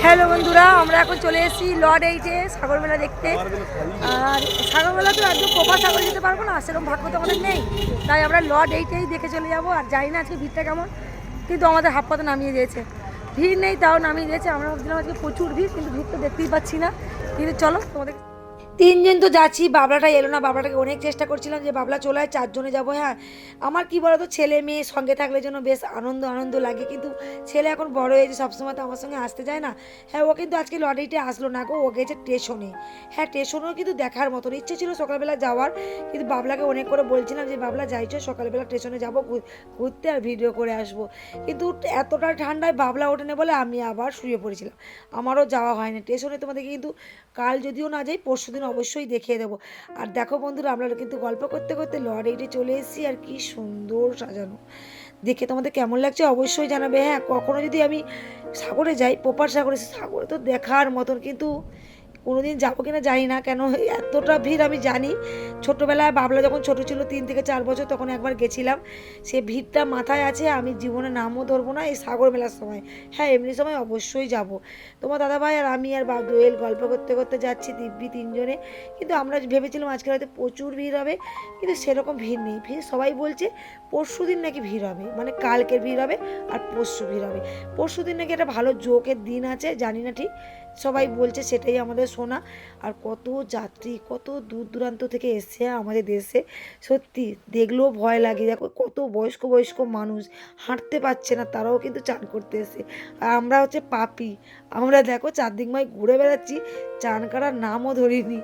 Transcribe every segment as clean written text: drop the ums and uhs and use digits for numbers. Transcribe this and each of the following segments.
Hello বন্ধুরা, আমরা এখন চলে এসেছি লর্ড 8-এ সাগর মেলা দেখতে। আর সাগর মেলা তো একদম কোপা সাগরে যেতে পারবো না, সেরকম ভাগ্য তো আমাদের নেই। তাই আমরা লর্ড 8-এই দেখে চলে যাবো। আর জানি না আজকে ভিড়টা কেমন, কিন্তু আমাদের হাফ পাতে নামিয়ে দিয়েছে। ভিড় নেই তাও নামিয়ে দিয়েছে। আমরা ভাবছিলাম আজকে প্রচুর ভিড়, কিন্তু ভিড় তো দেখতেই পাচ্ছি না। কিন্তু চলো তোমাদের তিনজন তো যাচ্ছি, বাবলাটা এলো না। বাবলাটাকে অনেক চেষ্টা করছিলাম যে বাবলা চলে আয়, চারজনে যাবো। হ্যাঁ, আমার কি বলতো, ছেলে মেয়ে সঙ্গে থাকলে জন্য বেশ আনন্দ আনন্দ লাগে, কিন্তু ছেলে এখন বড় হয়েছে, সবসময় তো আমার সঙ্গে আসতে যায় না। হ্যাঁ, ও কিন্তু আজকে লটারিতে আসলো না গো, ও গেছে স্টেশনে। হ্যাঁ, স্টেশনেও কিন্তু দেখার মতন ইচ্ছে ছিল সকালবেলা যাওয়ার, কিন্তু বাবলাকে অনেক করে বলছিলাম যে বাবলা যাইছো সকালবেলা স্টেশনে যাবো ঘুরতে আর ভিডিও করে আসবো। কিন্তু এতটা ঠান্ডায় বাবলা ওঠেনি বলে আমি আবার শুয়ে পড়েছিলাম। আমারও যাওয়া হয় না স্টেশনে। তোমাদেরকে কিন্তু কাল যদিও না যাই, পরশু দিন অবশ্যই দেখিয়ে দেবো। আর দেখো বন্ধুরা, আমরা কিন্তু গল্প করতে করতে লর্ড 8-এ চলে এসেছি। আর কি সুন্দর সাজানো, দেখে তোমাদের কেমন লাগছে অবশ্যই জানাবে। হ্যাঁ, কখনো যদি আমি সাগরে যাই, পোপার সাগরে, সাগরে তো দেখার মতন, কিন্তু কোনোদিন যাবো কিনা জানি না। কেন এতটা ভিড় আমি জানি, ছোটোবেলায় বাবলা যখন ছোটো ছিল 3 থেকে 4 বছর, তখন একবার গেছিলাম। সে ভিড়টা মাথায় আছে, আমি জীবনে নামও ধরবো না এই সাগর মেলার সময়। হ্যাঁ, এমনি সময় অবশ্যই যাব। তোমার দাদাভাই আর আমি আর দোয়েল গল্প করতে করতে যাচ্ছি দিব্যি তিনজনে। কিন্তু আমরা ভেবেছিলাম আজকে হয়তো প্রচুর ভিড় হবে, কিন্তু সেরকম ভিড় নেই। ভিড় সবাই বলছে পরশু দিন নাকি ভিড় হবে, মানে কালকের ভিড় হবে আর পরশু ভিড় হবে। পরশু দিন নাকি একটা ভালো জোকের দিন আছে, জানি না ঠিক, সবাই বলছে, সেটাই আমাদের শোনা। আর কত যাত্রী, কত দূর দূরান্ত থেকে এসছে আমাদের দেশে, সত্যি দেখলেও ভয় লাগে। দেখো কত বয়স্ক বয়স্ক মানুষ হাঁটতে পারছে না, তারাও কিন্তু চান করতে এসে। আর আমরা হচ্ছে পাপি, আমরা দেখো চারদিকমায় ঘুরে বেড়াচ্ছি, চান করার নামও ধরিনি।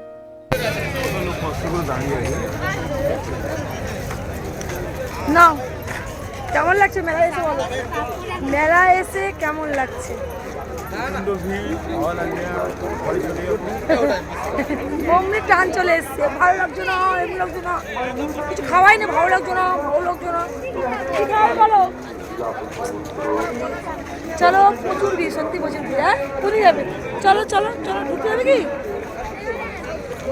না, কেমন লাগছে মেলা এসে বলো? মেলা এসে কেমন লাগছে? অমনি টান চলে এসছে, ভালো লাগছে না, এমনি লাগছে না, কিছু খাওয়াই না, ভালো লাগছে না, ভালো লাগছে না, কি খাওয়াই বলো? চলো, প্রচুর ভিড়, সত্যি প্রচুর ভিড়। হ্যাঁ, কোথায় যাবে? চলো চলো চলো, ঢুকতে হবে কি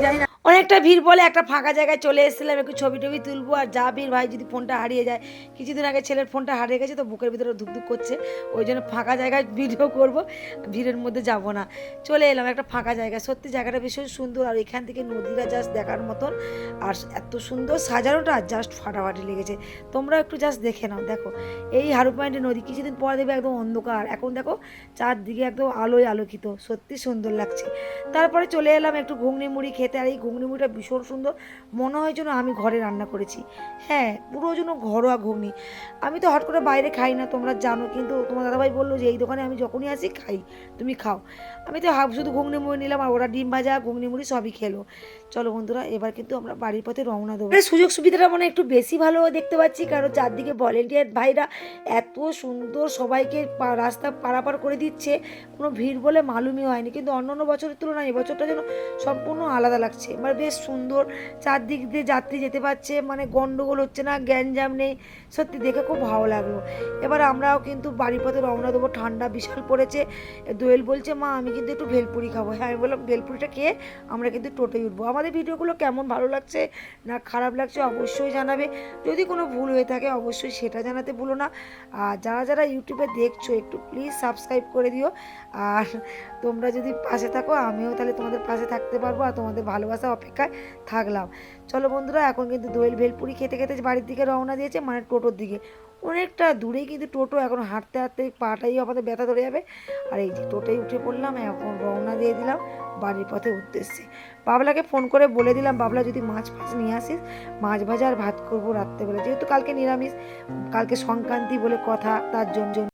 জানি না। অনেকটা ভিড় বলে একটা ফাঁকা জায়গায় চলে এসেছিলাম, একটু ছবি টবি তুলবো। আর যা ভিড় ভাই, যদি ফোনটা হারিয়ে যায়। কিছুদিন আগে ছেলের ফোনটা হারিয়ে গেছে, তো বুকের ভিতরে ধুকধুক করছে, ওই জন্য ফাঁকা জায়গায় ভিডিও করব, ভিড়ের মধ্যে যাব না। চলে এলাম একটা ফাঁকা জায়গায়, সত্যি জায়গাটা ভীষণ সুন্দর। আর এখান থেকে নদীটা জাস্ট দেখার মতন, আর এত সুন্দর সাজানোটা জাস্ট ফাটাফাটি লেগেছে। তোমরা একটু জাস্ট দেখে নাও। দেখো এই হারু পয়েন্টে নদী, কিছুদিন পরে দেবে একদম অন্ধকার, এখন দেখো চারদিকে একদম আলোয় আলোকিত, সত্যি সুন্দর লাগছে। তারপরে চলে এলাম একটু ঘুগনি মুড়ি খেতে। আর এই ঘুগনি মুড়িটা ভীষণ সুন্দর, মনে হয় যেন আমি ঘরে রান্না করেছি। হ্যাঁ, পুরো যেন ঘরোয়া ঘুগনি। আমি তো হট করে বাইরে খাই না, তোমরা জানো, কিন্তু তোমার দাদাভাই বললো যে এই দোকানে আমি যখনই আসি খাই, তুমি খাও। আমি তো শুধু ঘুগনি মুড়ি নিলাম, আর ওরা ডিম ভাজা ঘুগনি মুড়ি সবই খেলো। চলো বন্ধুরা, এবার কিন্তু আমরা বাড়ির পথে রওনা দেবো। সুযোগ সুবিধাটা মানে একটু বেশি ভালো দেখতে পাচ্ছি, কারণ চারদিকে ভলেন্টিয়ার ভাইরা এত সুন্দর সবাইকে রাস্তা পারাপার করে দিচ্ছে, কোনো ভিড় বলে মালুমই হয়নি। কিন্তু অন্য বছরের তুলনায় এবছরটা যেন সম্পূর্ণ আলাদা লাগছে, মানে বেশ সুন্দর। চারদিক দিয়ে যাত্রী যেতে পারছে, মানে গন্ডগোল হচ্ছে না, গ্যাঞ্জাম নেই, সত্যি দেখে খুব ভালো লাগলো। এবার আমরাও কিন্তু বাড়ির পথে রওনা দেবো। ঠান্ডা বিশাল পড়েছে। দোয়েল বলছে মা আমি কিন্তু একটু ভেলপুরি খাবো। হ্যাঁ, আমি বললাম ভেলপুরিটা খেয়ে আমরা কিন্তু টোটোয় উঠবো। আমাদের ভিডিওগুলো কেমন ভালো লাগছে না খারাপ লাগছে অবশ্যই জানাবে। যদি কোনো ভুল হয়ে থাকে অবশ্যই সেটা জানাতে ভুলো না। আর যারা যারা ইউটিউবে দেখছো একটু প্লিজ সাবস্ক্রাইব করে দিও। আর তোমরা যদি পাশে থাকো, আমিও তাহলে তোমাদের পাশে থাকতে পারবো, আর তোমাদের ভালোবাসা অপেক্ষায় থাকলাম। চলো বন্ধুরা, এখন কিন্তু দোয়েল ভেলপুরি খেতে খেতে বাড়ির দিকে রওনা দিয়েছে, মানে টোটোর দিকে। অনেকটা দূরেই কিন্তু টোটো, এখন হাঁটতে হাঁটতে পাটাই আমাদের ব্যথা ধরে যাবে। আর এই যে টোটোয় উঠে পড়লাম, এখন রওনা দিয়ে দিলাম বাড়ির পথে উদ্দেশ্যে। বাবলাকে ফোন করে বলে দিলাম, বাবলা যদি মাছ ফাছ নিয়ে আসিস, মাছ ভাজা আর ভাত করবো রাত্রেবেলা, যেহেতু কালকে নিরামিষ, কালকে সংক্রান্তি বলে কথা, তার জন্য